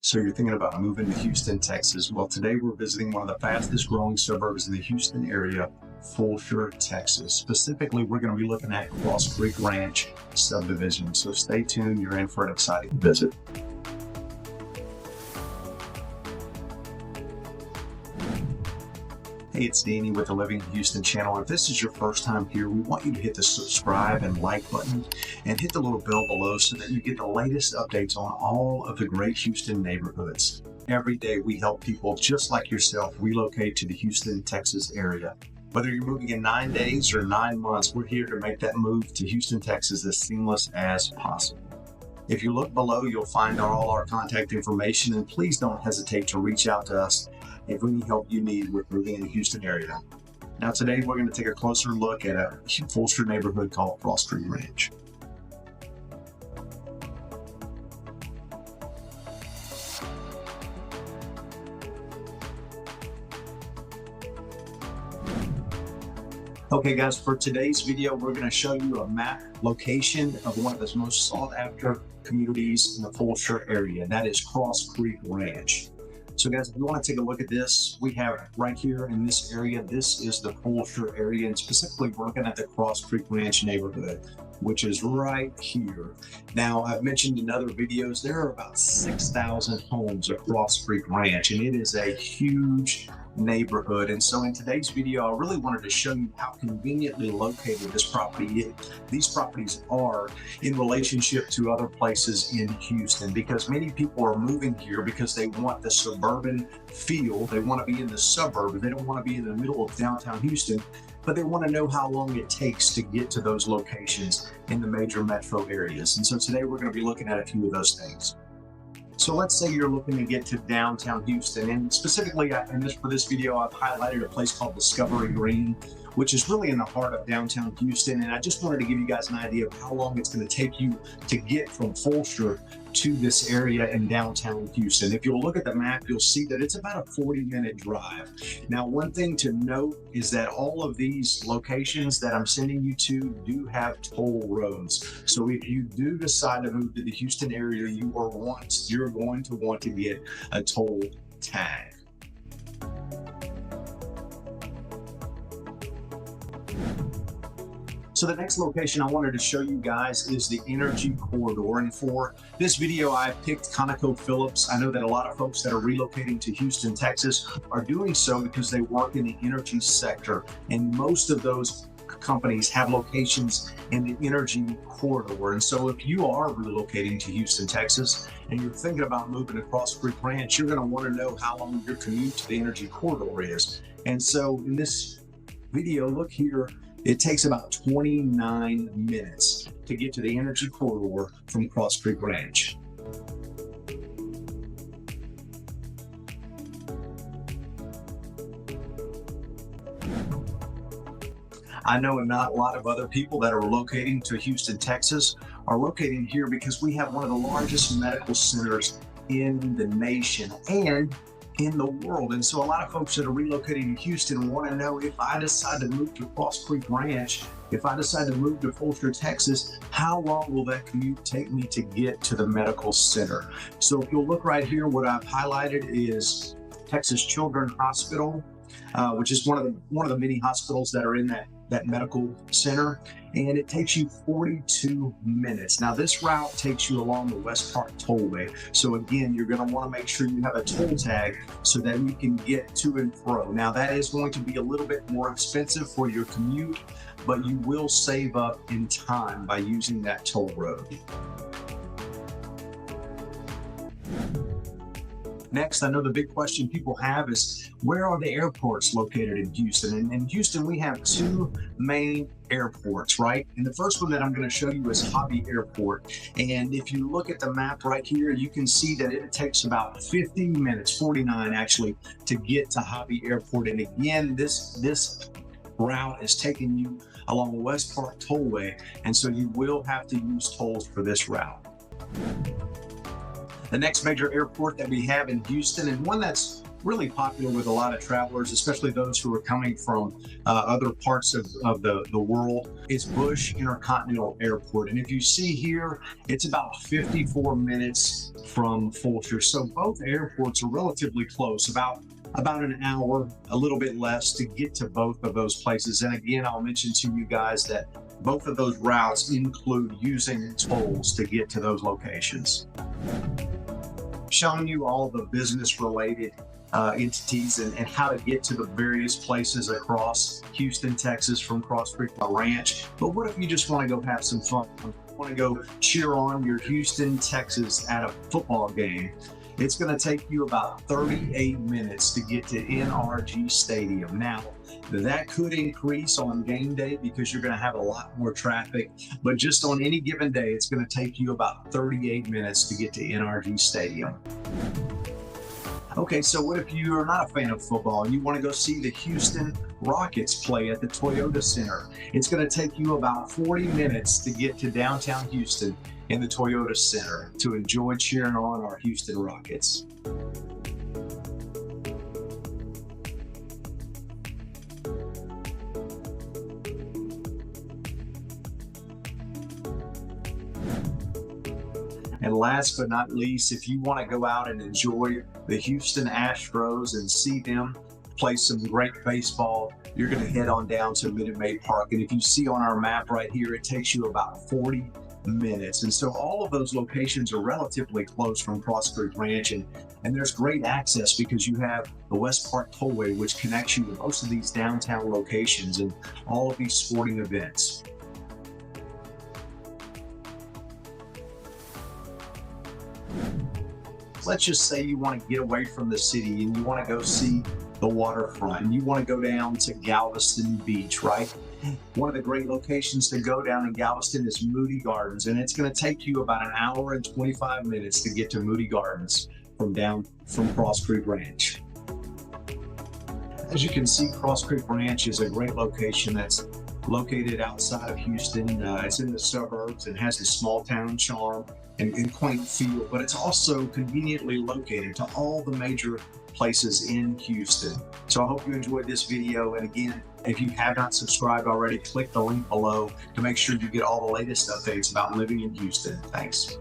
So you're thinking about moving to Houston, Texas. Well, today we're visiting one of the fastest growing suburbs in the Houston area, Fulshear Texas. Specifically, we're going to be looking at Cross Creek Ranch subdivision. So stay tuned. You're in for an exciting visit. Hey, it's Danny with the Living in Houston channel. If this is your first time here, we want you to hit the subscribe and like button and hit the little bell below so that you get the latest updates on all of the great Houston neighborhoods. Every day we help people just like yourself relocate to the Houston, Texas area. Whether you're moving in 9 days or 9 months, we're here to make that move to Houston, Texas as seamless as possible. If you look below, you'll find all our contact information, and please don't hesitate to reach out to us if any help you need with moving in the Houston area. Now today we're going to take a closer look at a Fulshear neighborhood called Cross Creek Ranch. Okay guys, for today's video, we're going to show you a map location of one of the most sought after communities in the Fulshear area. That is Cross Creek Ranch. So guys, if you want to take a look at this, we have right here in this area, this is the Fulshear area, and specifically we're looking at the Cross Creek Ranch neighborhood, which is right here. Now, I've mentioned in other videos, there are about 6,000 homes across Creek Ranch, and it is a huge neighborhood. And so in today's video, I really wanted to show you how conveniently located these properties are in relationship to other places in Houston, because many people are moving here because they want the suburban feel. They want to be in the suburb. They don't want to be in the middle of downtown Houston, but they want to know how long it takes to get to those locations in the major metro areas. And so today we're going to be looking at a few of those things. So let's say you're looking to get to downtown Houston, and specifically for this video, I've highlighted a place called Discovery Green, which is really in the heart of downtown Houston. And I just wanted to give you guys an idea of how long it's going to take you to get from Fulshear to this area in downtown Houston. If you'll look at the map, you'll see that it's about a 40-minute drive. Now, one thing to note is that all of these locations that I'm sending you to do have toll roads. So if you do decide to move to the Houston area, you're going to want to get a toll tag. So the next location I wanted to show you guys is the NRG corridor. And for this video, I picked ConocoPhillips. I know that a lot of folks that are relocating to Houston, Texas are doing so because they work in the energy sector. And most of those companies have locations in the NRG corridor. And so if you are relocating to Houston, Texas, and you're thinking about moving across Creek Ranch, you're going to want to know how long your commute to the NRG corridor is. And so in this video, look here, it takes about 29 minutes to get to the NRG corridor from Cross Creek Ranch. I know not a lot of other people that are relocating to Houston, Texas are locating here because we have one of the largest medical centers in the nation and in the world. And so a lot of folks that are relocating to Houston want to know, if I decide to move to Cross Creek Ranch, if I decide to move to Fulshear, Texas, how long will that commute take me to get to the medical center? So if you'll look right here, what I've highlighted is Texas Children's Hospital, which is one of the many hospitals that are in that medical center, and it takes you 42 minutes. Now this route takes you along the West Park Tollway. So again, you're gonna wanna make sure you have a toll tag so that you can get to and fro. Now that is going to be a little bit more expensive for your commute, but you will save up in time by using that toll road. Next, I know the big question people have is, where are the airports located in Houston? And in Houston, we have two main airports, right? And the first one that I'm going to show you is Hobby Airport. And if you look at the map right here, you can see that it takes about 50 minutes, 49 actually, to get to Hobby Airport. And again, this route is taking you along the West Park Tollway. And so you will have to use tolls for this route. The next major airport that we have in Houston, and one that's really popular with a lot of travelers, especially those who are coming from other parts of the world, is Bush Intercontinental Airport. And if you see here, it's about 54 minutes from Fulshear. So both airports are relatively close, about an hour, a little bit less to get to both of those places. And again, I'll mention to you guys that both of those routes include using tolls to get to those locations. Showing you all the business related entities and how to get to the various places across Houston, Texas from Cross Creek Ranch. But what if you just want to go have some fun? You want to go cheer on your Houston, Texas at a football game? It's going to take you about 38 minutes to get to NRG Stadium. Now, that could increase on game day because you're going to have a lot more traffic, but just on any given day, it's going to take you about 38 minutes to get to NRG Stadium. Okay, so what if you're not a fan of football and you want to go see the Houston Rockets play at the Toyota Center? It's going to take you about 40 minutes to get to downtown Houston in the Toyota Center to enjoy cheering on our Houston Rockets. And last but not least, if you want to go out and enjoy the Houston Astros and see them play some great baseball, you're going to head on down to Maid Park. And if you see on our map right here, it takes you about 40 minutes. And so all of those locations are relatively close from Cross Creek Ranch, and there's great access because you have the West Park Tollway, which connects you to most of these downtown locations and all of these sporting events. Let's just say you want to get away from the city and you want to go see the waterfront and you want to go down to Galveston Beach, right? One of the great locations to go down in Galveston is Moody Gardens, and it's going to take you about an hour and 25 minutes to get to Moody Gardens from Cross Creek Ranch. As you can see, Cross Creek Ranch is a great location that's located outside of Houston. It's in the suburbs and has a small town charm and quaint feel, but it's also conveniently located to all the major places in Houston. So I hope you enjoyed this video. And again, if you have not subscribed already, click the link below to make sure you get all the latest updates about living in Houston. Thanks.